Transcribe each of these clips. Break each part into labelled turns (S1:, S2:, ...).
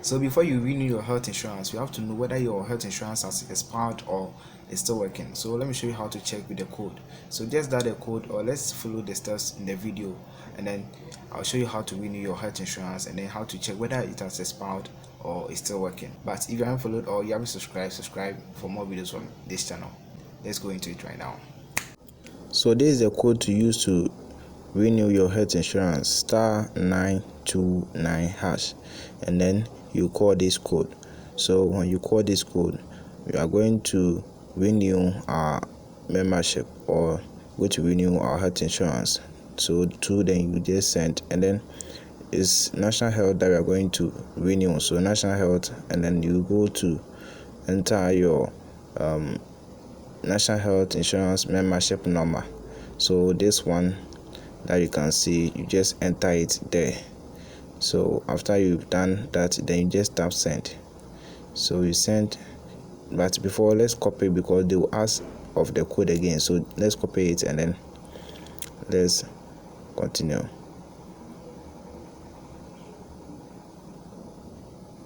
S1: So before you renew your health insurance, you have to know whether your health insurance has expired or is still working. So let me show you how to check with the code. So just dial the code, or let's follow the steps in the video, and then I'll show you how to renew your health insurance and then how to check whether it has expired or is still working. But if you haven't followed or you haven't subscribe for more videos from this channel. Let's go into it right now. So this is the code to use to renew your health insurance: *929#, and then you call this code. So when you call this code, we are going to renew our membership or go to renew our health insurance. So then you just send, and then it's national health that we are going to renew. So national health, and then you go to enter your national health insurance membership number. So this one that you can see, you just enter it there. So after you've done that, then you just tap send. So you send, but before, let's copy, because they will ask of the code again. So let's copy it and then let's continue.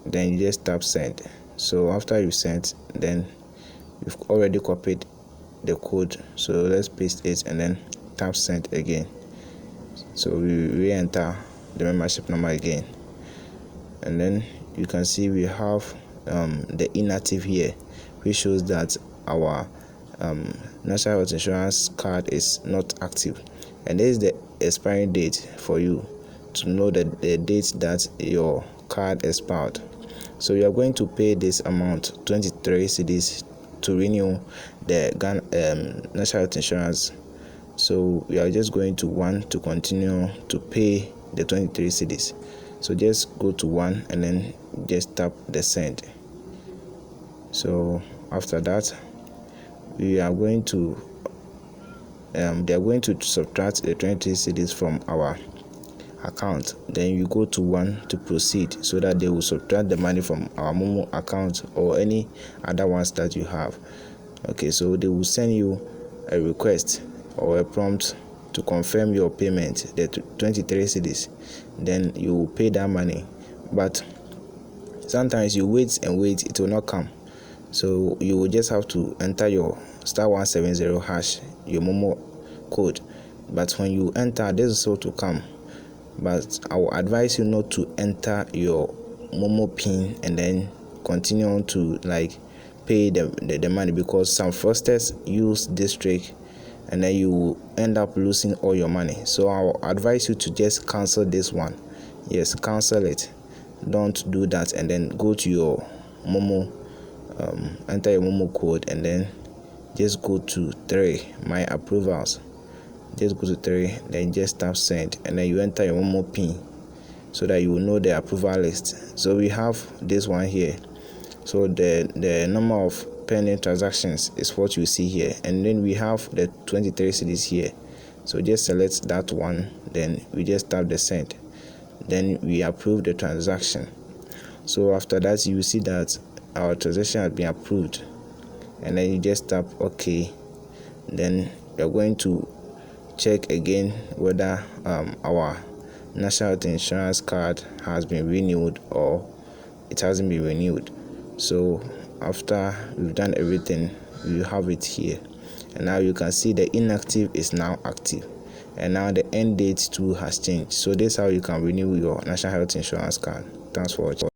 S1: Then you just tap send. So after you sent, then you've already copied the code, so let's paste it and then tap send again. So we re-enter the membership number again, and then you can see we have the inactive here, which shows that our national health insurance card is not active, and this is the expiring date for you to know that the date that your card expired. So you are going to pay this amount, 23 cedis, to renew the national health insurance. So we are just going to want to continue to pay the 23 cedis. So just go to 1 and then just tap the send. So after that, we are going to they are going to subtract the 23 cedis from our account. Then you go to 1 to proceed, so that they will subtract the money from our Momo account or any other ones that you have. Okay, so they will send you a request or a prompt to confirm your payment, the 23 cedis. Then you will pay that money, but sometimes you wait and wait, it will not come. So you will just have to enter your *170#, your Momo code. But when you enter, this is what will come. But I will advise you not to enter your Momo pin and then continue on to pay the money, because some fraudsters use this trick and then you end up losing all your money. So I will advise you to just cancel this one. Yes, cancel it. Don't do that, and then go to your Momo, enter your Momo code, and then just go to 3, my approvals. Just go to 3, then just tap send, and then you enter your Momo pin so that you will know the approval list. So we have this one here. So the number of pending transactions is what you see here, and then we have the 23 cedis here. So just select that one, then we just tap the send, then we approve the transaction. So after that, you will see that our transaction has been approved, and then you just tap OK. Then you're going to check again whether our national health insurance card has been renewed or it hasn't been renewed. So after we've done everything, you have it here, and now you can see the inactive is now active, and now the end date too has changed. So this is how you can renew your national health insurance card. Thanks for watching.